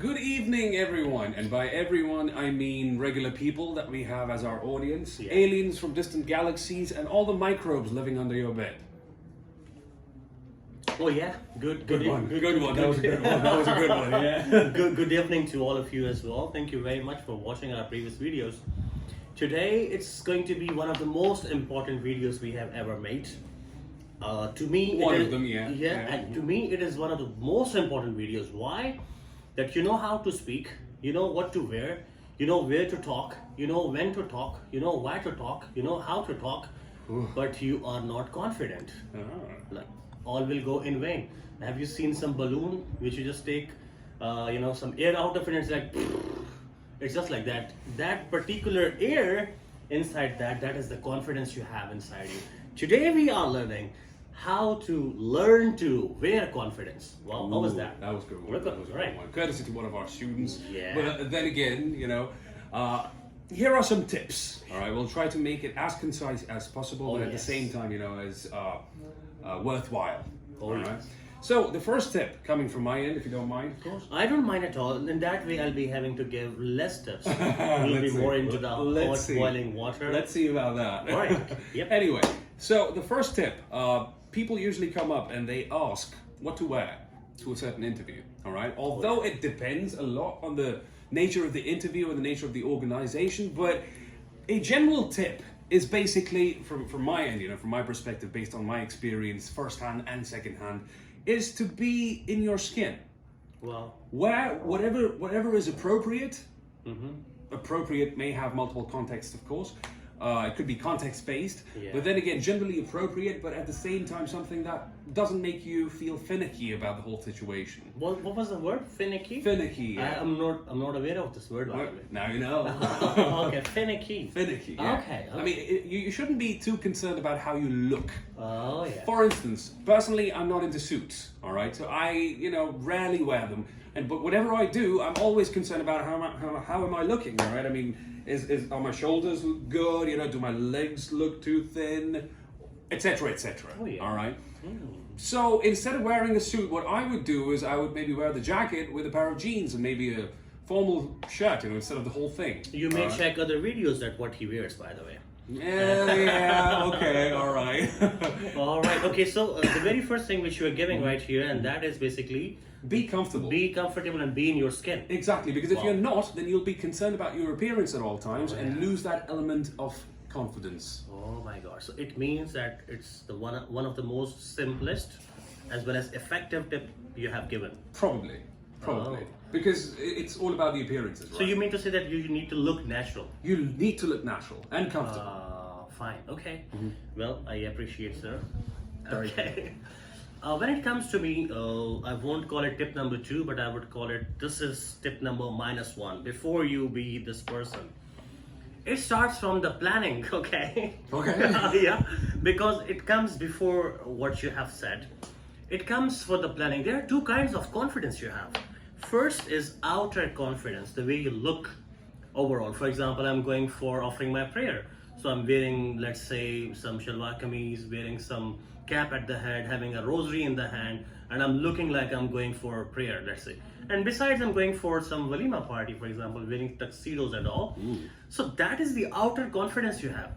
Good evening, everyone. And by everyone, I mean regular people that we have as our audience, aliens from distant galaxies, and all the microbes living under your bed. Oh yeah, good one. Good one. That was a good one. That was a good one. Yeah. Good evening to all of you as well. Thank you very much for watching our previous videos. Today it's going to be one of the most important videos we have ever made. To me, and to me it is one of the most important videos. Why? That you know how to speak, you know what to wear, you know where to talk, you know when to talk, you know why to talk, you know how to talk, but you are not confident. Like, all will go in vain. Have you seen some balloon which you just take some air out of it and it's like it's just like that. That particular air inside that is the confidence you have inside you. Today we are learning how to learn to wear confidence. Well, how was that? That was good one. That was a good one. Courtesy to one of our students. Yeah. But then again, here are some tips. All right, we'll try to make it as concise as possible, but at the same time, as worthwhile. All right. So the first tip coming from my end, if you don't mind, of course. I don't mind at all. In that way, I'll be having to give less tips. We'll be more into the hot boiling water. Let's see about that. All right. Yep. Anyway, so the first tip, people usually come up and they ask what to wear to a certain interview. All right. Although it depends a lot on the nature of the interview and the nature of the organization, but a general tip is basically from my end, from my perspective, based on my experience, firsthand and secondhand, is to be in your skin. Well, Wear whatever is appropriate. Appropriate may have multiple contexts, of course. It could be context-based, but then again, generally appropriate, but at the same time, something that doesn't make you feel finicky about the whole situation. what was the word? Finicky? Finicky. Yeah. I'm not aware of this word, by the way. Now you know. Okay, finicky. Finicky. Yeah. Okay. I mean, you shouldn't be too concerned about how you look. Oh yeah. For instance, personally, I'm not into suits. All right, so I, rarely wear them. But whatever I do, I'm always concerned about how am I looking. All right, I mean, are my shoulders look good? Do my legs look too thin, etc., etc. Oh, yeah. All right. So instead of wearing a suit, what I would do is I would maybe wear the jacket with a pair of jeans and maybe a formal shirt, instead of the whole thing. You may check other videos that what he wears, by the way. Yeah, okay, all right. All right, okay, so the very first thing which you are giving right here, and that is basically be comfortable. Be comfortable and be in your skin. Exactly, because if you're not, then you'll be concerned about your appearance at all times and lose that element of confidence. Oh my God! So it means that it's the one of the most simplest as well as effective tip you have given. Probably, because it's all about the appearances. Right? So you mean to say that you need to look natural? You need to look natural and comfortable. Fine. Okay. Well, I appreciate, sir. Okay. When it comes to me, I won't call it tip number 2, but I would call it, this is tip number -1. Before you be this person, it starts from the planning, okay? Okay. Yeah, because it comes before what you have said. It comes for the planning. There are two kinds of confidence you have. First is outer confidence, the way you look overall. For example, I'm going for offering my prayer. So I'm wearing, let's say, some shalwar kameez, wearing some cap at the head, having a rosary in the hand, and I'm looking like I'm going for prayer, let's say. And besides, I'm going for some walima party, for example, wearing tuxedos and all. So that is the outer confidence you have.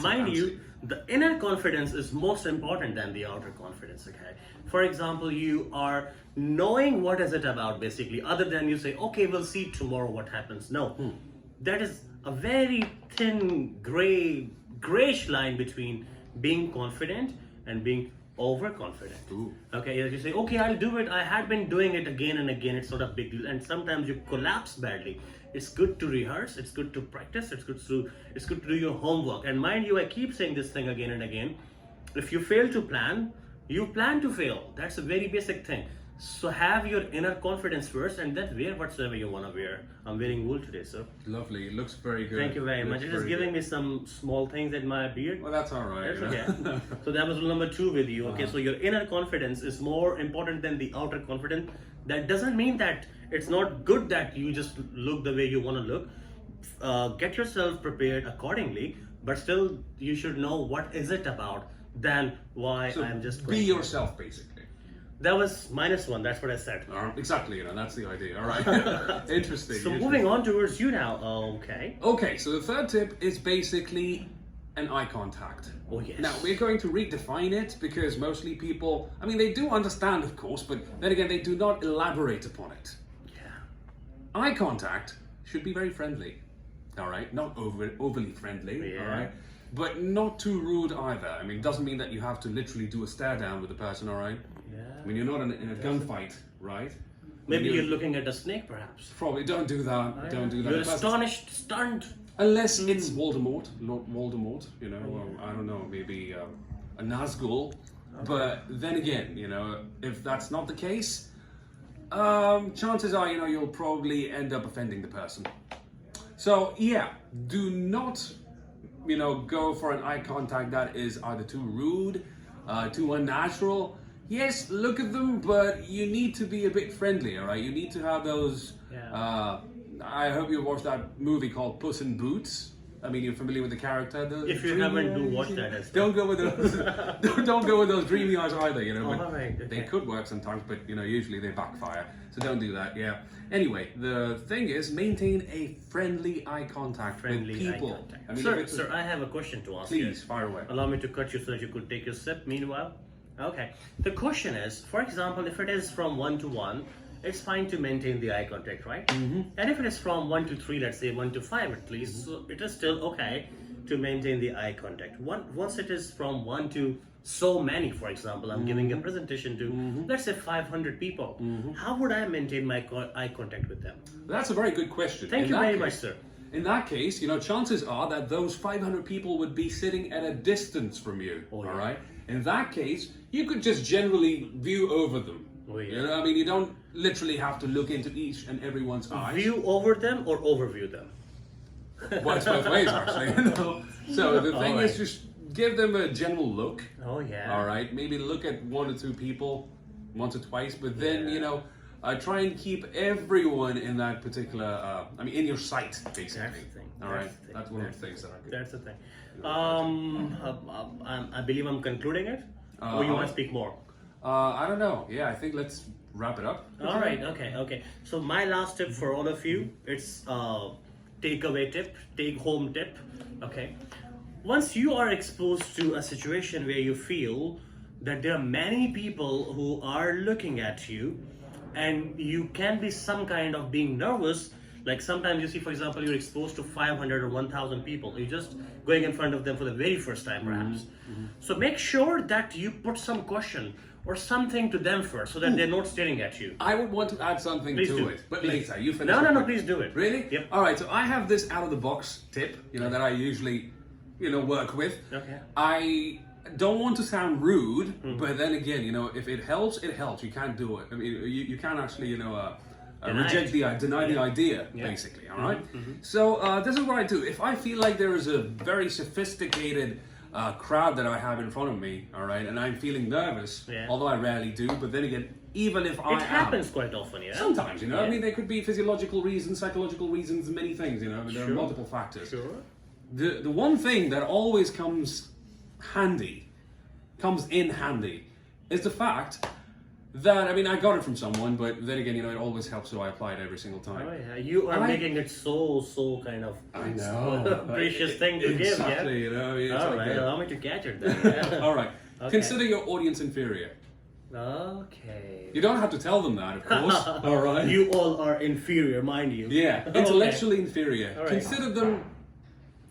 Mind you, the inner confidence is most important than the outer confidence, okay? For example, you are knowing what is it about, basically, other than you say, okay, we'll see tomorrow what happens. No, that is a very thin grayish line between being confident and being overconfident. Okay, you say, okay, I'll do it. I had been doing it again and again. It's not a big deal. And sometimes you collapse badly. It's good to rehearse. It's good to practice. It's good to do your homework. And mind you, I keep saying this thing again and again. If you fail to plan, you plan to fail. That's a very basic thing. So have your inner confidence first, and then wear whatsoever you want to wear. I'm wearing wool today, sir. Lovely. It looks very good. Thank you very much. It is giving me some small things in my beard. Well, that's all right. That's okay. So that was rule number 2 with you. Okay, so your inner confidence is more important than the outer confidence. That doesn't mean that it's not good that you just look the way you want to look. Get yourself prepared accordingly, but still you should know what is it about than why I'm just be yourself, basically. That was -1. That's what I said. Exactly, that's the idea. All right. Interesting. So moving on towards you now. Okay. Okay, so the third tip is basically an eye contact. Oh yes. Now, we're going to redefine it because mostly people, they do understand, of course, but then again, they do not elaborate upon it. Yeah. Eye contact should be very friendly, all right? Not overly friendly, all right? But not too rude either. It doesn't mean that you have to literally do a stare down with the person, all right? Yeah. You're not in a gunfight, right? Maybe you're looking at a snake, perhaps. Probably don't do that. Don't do that. You're astonished, stunned. Unless it's Voldemort, Lord Voldemort, or I don't know, maybe a Nazgul. Okay. But then again, if that's not the case, chances are, you'll probably end up offending the person. So yeah, do not, go for an eye contact that is either too rude, too unnatural. Yes, look at them, but you need to be a bit friendly, all right? You need to have those. Yeah. I hope you watched that movie called Puss in Boots. You're familiar with the character. If you haven't, do watch that. Don't go with those. don't go with those dreamy eyes either. All right, okay. They could work sometimes, but usually they backfire. So don't do that. Yeah. Anyway, the thing is, maintain a friendly eye contact with people. Eye contact. Sir, I have a question to ask you. Please, fire away. Allow me to cut you so that you could take your sip. Meanwhile, okay. The question is, for example, if it is from 1 to 1. It's fine to maintain the eye contact, right? Mm-hmm. And if it is from 1 to 3, let's say 1 to 5 at least, so it is still okay to maintain the eye contact. Once it is from 1 to so many, for example, I'm giving a presentation to, let's say 500 people, how would I maintain my eye contact with them? That's a very good question. Thank you very much, sir. In that case, chances are that those 500 people would be sitting at a distance from you, all right? In that case, you could just generally view over them. Oh, yeah. You don't literally have to look into each and everyone's eyes. View over them or overview them? Well, it's both ways, actually. So the thing is, just give them a general look. Oh, yeah. All right. Maybe look at 1 or 2 people once or twice, but then, try and keep everyone in that particular, in your sight, basically. That's the thing. All right. That's one of the things that I could. That's the thing. I believe I'm concluding it. Or you want to speak more? I don't know. Yeah, I think let's wrap it up. All right. Okay. So my last tip for all of you, it's takeaway tip, take home tip. Okay. Once you are exposed to a situation where you feel that there are many people who are looking at you, and you can be some kind of being nervous. Like sometimes you see, for example, you're exposed to 500 or 1,000 people. You're just going in front of them for the very first time, perhaps. So make sure that you put some question or something to them first, so that they're not staring at you. I would want to add something to it, but later. You finish. No, please do it. Really? Yep. All right. So I have this out of the box tip, that I usually, work with. Okay. I don't want to sound rude, but then again, if it helps, it helps. You can't do it. You can't actually, deny the idea, basically. All right. So this is what I do. If I feel like there is a very sophisticated crowd that I have in front of me, all right, and I'm feeling nervous, although I rarely do, but then again, even if I It happens quite often, sometimes, there could be physiological reasons, psychological reasons, many things, there are multiple factors. Sure. The one thing that always comes in handy, is the fact that, I got it from someone, but then again, it always helps, so I apply it every single time. Oh yeah, you are making it so kind of precious thing to give, yeah? Exactly, All right, allow me to catch it then. All right, consider your audience inferior. Okay. You don't have to tell them that, of course. All right. You all are inferior, mind you. Yeah, intellectually inferior. All right. Consider them,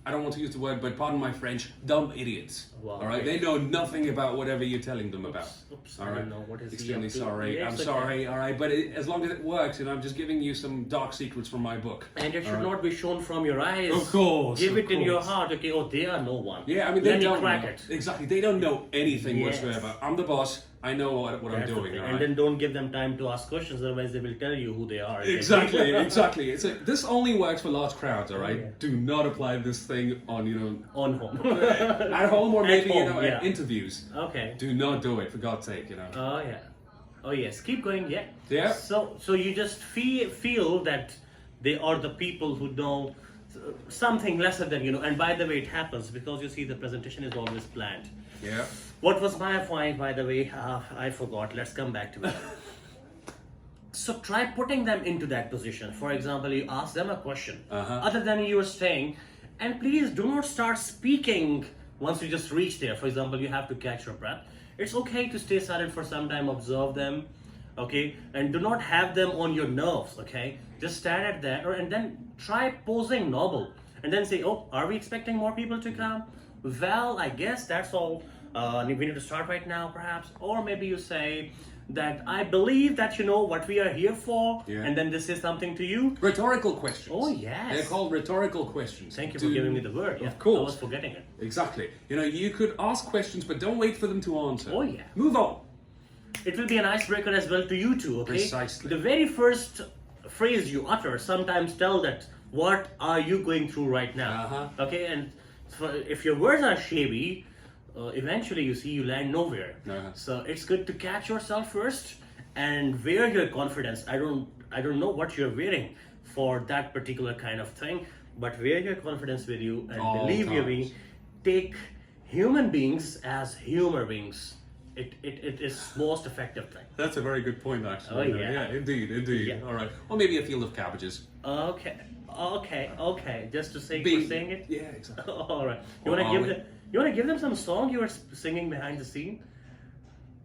I don't want to use the word, but pardon my French, dumb idiots. Wow, all right, they know nothing about whatever you're telling them about. Oops, all I right, don't know what is extremely he up to. sorry. Yes, I'm okay. sorry. All right, but as long as it works, I'm just giving you some dark secrets from my book. And it should not be shown from your eyes. Of course. Give it in your course. heart. Okay. Oh, they are no one. Yeah, they Let me don't crack know. it. Exactly, they don't know anything Yes. whatsoever. I'm the boss. I know what I'm That's the doing. thing. All And right? then don't give them time to ask questions, otherwise they will tell you who they are. Exactly. This only works for large crowds, all right? Yeah. Do not apply this thing on, On home. at home or maybe, home, at interviews. Okay. Do not do it, for God's sake, Oh yeah. Oh yes. Keep going. Yeah. Yeah. So you just feel that they are the people who know something lesser than, and by the way, it happens because you see the presentation is always planned. Yeah. What was my point, by the way? I forgot. Let's come back to it. So try putting them into that position. For example, you ask them a question other than you were saying, and please do not start speaking once you just reach there. For example, you have to catch your breath. It's okay to stay silent for some time, observe them, okay, and do not have them on your nerves, okay. Just stand at that, and then try posing normal, and then say, oh, are we expecting more people to come? Well, I guess that's all. We need to start right now, perhaps. Or maybe you say that I believe that you know what we are here for, and then this is something to you. Rhetorical questions. Oh, yes. They're called rhetorical questions. Thank you for giving me the word. Of course. I was forgetting it. Exactly. You could ask questions, but don't wait for them to answer. Oh, yeah. Move on. It will be an icebreaker as well to you too, okay? Precisely. The very first phrase you utter sometimes tell that what are you going through right now, okay? And if your words are shabby, eventually you land nowhere. So it's good to catch yourself first and wear your confidence. I don't know what you're wearing for that particular kind of thing, but wear your confidence with you, and believe me, take human beings as humor beings. It is most effective thing. That's a very good point, actually. Oh, yeah. Yeah, indeed. Yeah. All right. Or maybe a field of cabbages. Okay. Just to say, for saying it. Yeah, exactly. All right. You want to give them some song you were singing behind the scene?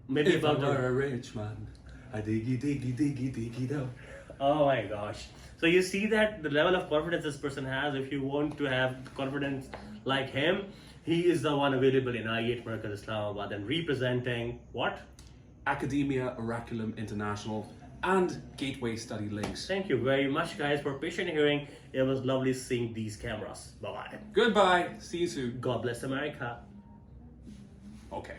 Maybe If about I were a rich man, I diggy do. Oh my gosh. So you see that the level of confidence this person has. If you want to have confidence like him, he is the one available in I8 Merkaz Islamabad and representing what? Academia Oraculum International and Gateway Study Links. Thank you very much, guys, for patient hearing. It was lovely seeing these cameras. Bye-bye. Goodbye. See you soon. God bless America. Okay.